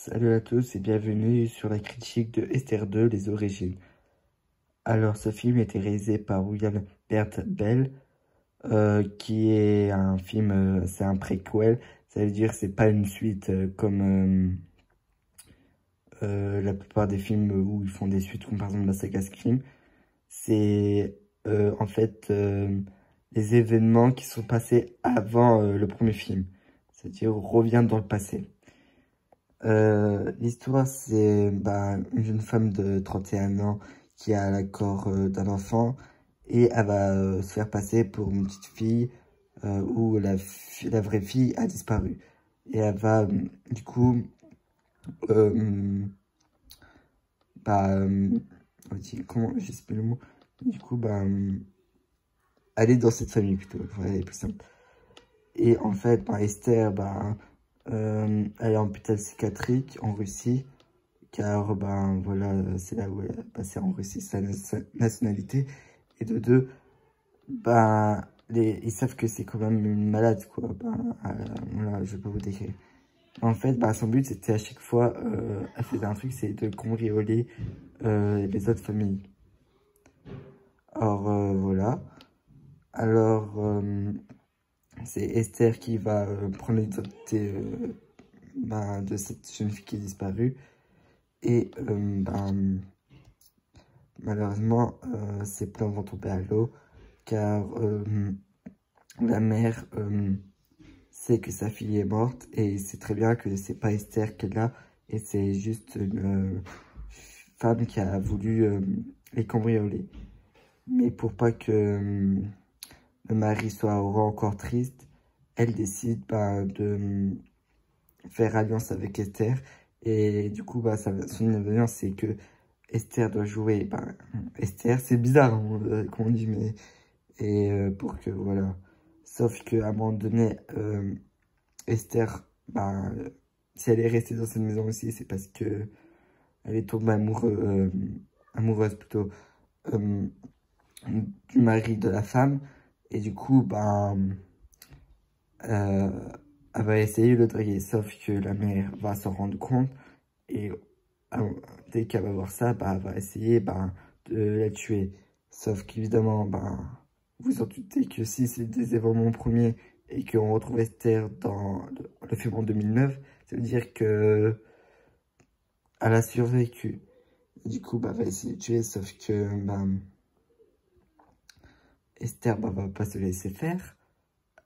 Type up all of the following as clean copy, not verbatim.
Salut à tous et bienvenue sur la critique de Esther 2, les origines. Alors, ce film a été réalisé par William Bert Bell, qui est un film, c'est un préquel, ça veut dire que c'est pas une suite comme la plupart des films où ils font des suites, comme par exemple la saga Scream. C'est en fait les événements qui sont passés avant le premier film, c'est-à-dire on revient dans le passé. L'histoire, c'est une jeune femme de 31 ans qui a l'accord d'un enfant et elle va se faire passer pour une petite fille où la vraie fille a disparu. Et elle va, du coup, euh, comment, je sais plus le mot, du coup, aller dans cette famille plutôt, voilà, elle est plus simple. Et en fait, Esther, elle est en hôpital psychiatrique en Russie, car voilà, c'est là où elle a passé en Russie sa nationalité. Et de deux, ils savent que c'est quand même une malade, quoi. Voilà, je vais pas vous décrire. En fait, son but, c'était à chaque fois, elle faisait un truc, c'est de cambrioler les autres familles. Or, voilà. Alors, c'est Esther qui va prendre l'identité de cette jeune fille qui est disparue. Et malheureusement, ses plans vont tomber à l'eau, car la mère sait que sa fille est morte et sait très bien que c'est pas Esther qu'elle a, et c'est juste une femme qui a voulu les cambrioler. Mais pour pas que le mari soit encore triste, elle décide de faire alliance avec Esther. Et du coup, son alliance, c'est que Esther doit jouer. Esther, c'est bizarre comment on dit, mais... Et pour que, voilà. Sauf qu'à un moment donné, Esther, si elle est restée dans cette maison aussi, c'est parce que elle est tombée amoureuse plutôt, du mari de la femme. Et du coup, elle va essayer de le draguer, sauf que la mère va s'en rendre compte et dès qu'elle va voir ça, elle va essayer de la tuer. Sauf qu'évidemment, vous en doutez que si c'est des événements premiers et qu'on retrouve Esther dans le film en 2009, ça veut dire que elle a survécu. Et du coup, elle va essayer de tuer, sauf que Esther va pas se laisser faire.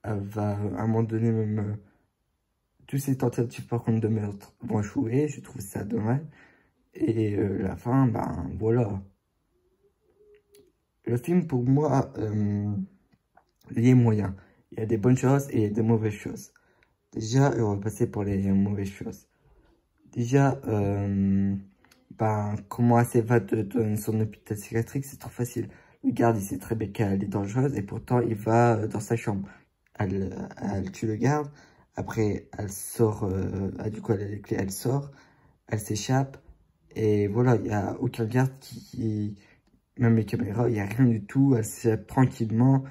Elle va à un moment donné même... Tous ces tentatives par contre de meurtre vont échouer, je trouve ça dommage. Et la fin, voilà. Le film pour moi, il est moyen. Il y a des bonnes choses et des mauvaises choses. Déjà, on va passer pour les mauvaises choses. Déjà, comment elle s'évade de son hôpital psychiatrique, c'est trop facile. Le garde, il sait très bien qu'elle est dangereuse et pourtant il va dans sa chambre. Elle tue le garde. Après, elle sort, du coup, elle a les clés, elle sort, elle s'échappe, et voilà, il n'y a aucun garde même les caméras, il n'y a rien du tout, elle s'échappe tranquillement.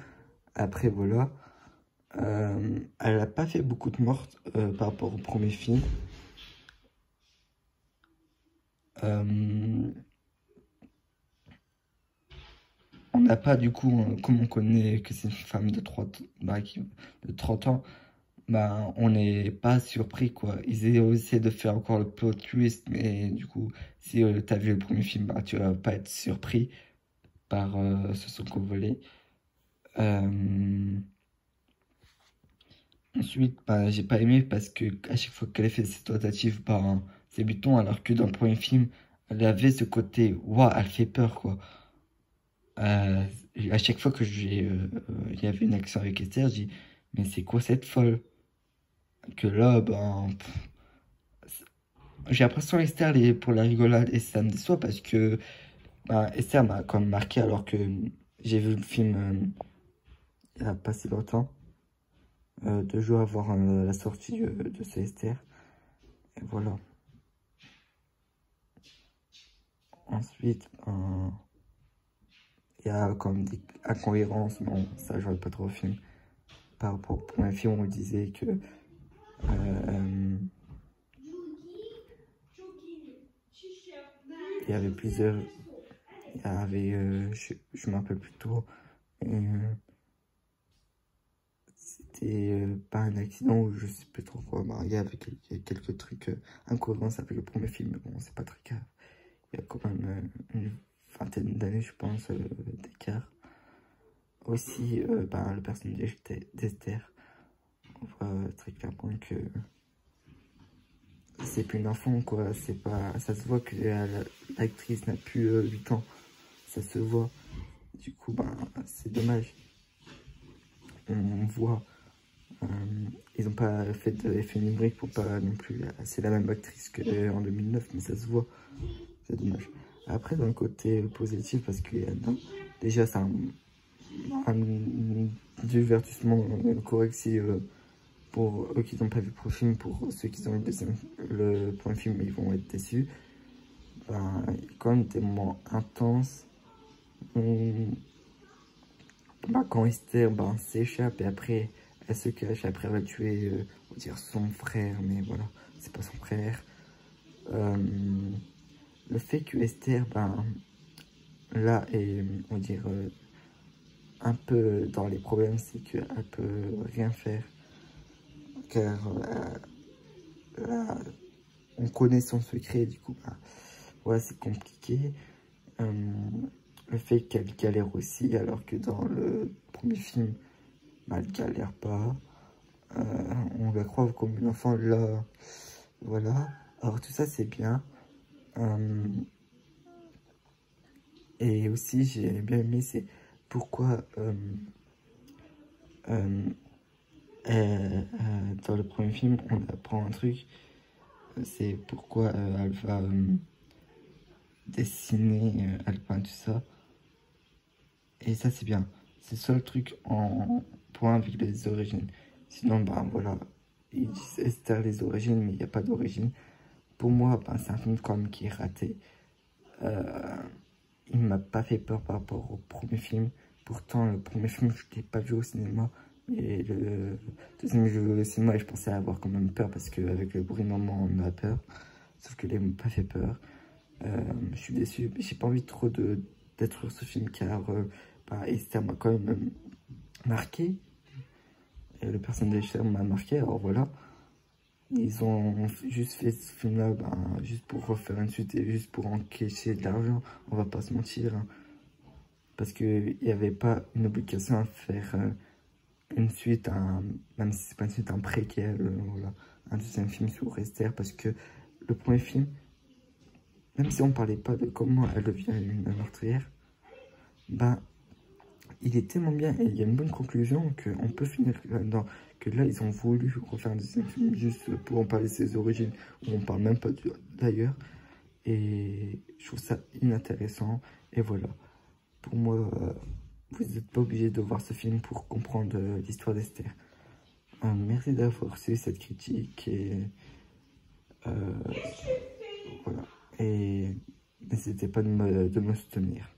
Après, voilà, elle n'a pas fait beaucoup de morts par rapport au premier film. On n'a pas, du coup, comme on connaît que c'est une femme de 30 ans, on n'est pas surpris, quoi. Ils ont essayé de faire encore le plot twist, mais du coup, si t'as vu le premier film, tu vas pas être surpris par ce son qu'on volait. Ensuite, j'ai pas aimé parce que à chaque fois qu'elle a fait ses tentatives, c'est buton, alors que dans le premier film, elle avait ce côté, waouh, elle fait peur, quoi. À chaque fois que il y avait une action avec Esther, j'ai dit, mais c'est quoi cette folle? Que là, j'ai l'impression Esther elle est pour la rigolade et ça me déçoit parce que Esther m'a quand même marqué alors que j'ai vu le film il n'y a pas si longtemps, 2 jours avant la sortie de ce Esther. Et voilà. Ensuite, il y a comme des incohérences, bon, ça je pas trop au film. Par rapport au premier film, on disait que il y avait plusieurs, il y avait, je me rappelle plus trop, c'était pas un accident ou je sais plus trop quoi, bah, il y avait quelques trucs incohérents avec le premier film, mais bon, c'est pas très grave. Il y a quand même une vingtaine d'années, je pense, d'écart. Aussi, bah, le personnage d'Esther, on voit très clairement que c'est plus une enfant, quoi. C'est pas, ça se voit que l'actrice n'a plus 8 ans. Ça se voit. Du coup, ben, c'est dommage. On voit. Ils n'ont pas fait d'effet numérique pour pas non plus. C'est la même actrice qu'en 2009, mais ça se voit. C'est dommage. Après, d'un côté positif, parce qu'il y a déjà, c'est un divertissement correct si. Pour eux qui n'ont pas vu le film, pour ceux qui ont eu le premier film, ils vont être déçus. Ben, il y a quand même des moments intenses. Quand Esther s'échappe et après elle se cache, après elle va tuer on va dire son frère, mais voilà, c'est pas son frère. Le fait que Esther, là, est, on va dire, un peu dans les problèmes, c'est qu'elle peut rien faire. Car là, on connaît son secret, du coup, ouais, c'est compliqué. Le fait qu'elle galère aussi, alors que dans le premier film, elle galère pas. On la croit comme une enfant, là, voilà. Alors tout ça, c'est bien. Et aussi, j'ai bien aimé, c'est pourquoi dans le premier film, on apprend un truc. C'est pourquoi elle va dessiner, elle peint tout ça. Et ça, c'est bien. C'est le seul truc en point avec les origines. Sinon, voilà, ils disent Esther les origines, mais il n'y a pas d'origine. Pour moi, c'est un film quand même qui est raté. Il m'a pas fait peur par rapport au premier film. Pourtant, le premier film, je ne l'ai pas vu au cinéma. Et le deuxième, je l'ai vu au cinéma et je pensais avoir quand même peur parce qu'avec le bruit normal, on a peur. Sauf que là, il m'a pas fait peur. Je suis déçu. J'ai pas envie trop d'être sur ce film car Esther m'a quand même marqué. Et le personnage d'Esther m'a marqué. Alors voilà. Ils ont juste fait ce film-là juste pour refaire une suite et juste pour encaisser de l'argent. On va pas se mentir. Hein. Parce qu'il n'y avait pas une obligation à faire une suite, même si c'est pas une suite, un préquel, voilà, un deuxième film sur Esther. Parce que le premier film, même si on parlait pas de comment elle devient une meurtrière, il est tellement bien et il y a une bonne conclusion qu'on peut finir là-dedans. Que là, ils ont voulu refaire un deuxième film juste pour en parler de ses origines, où on parle même pas d'ailleurs. Et je trouve ça inintéressant. Et voilà. Pour moi, vous n'êtes pas obligé de voir ce film pour comprendre l'histoire d'Esther. Merci d'avoir suivi cette critique. Et voilà. Et n'hésitez pas de me soutenir.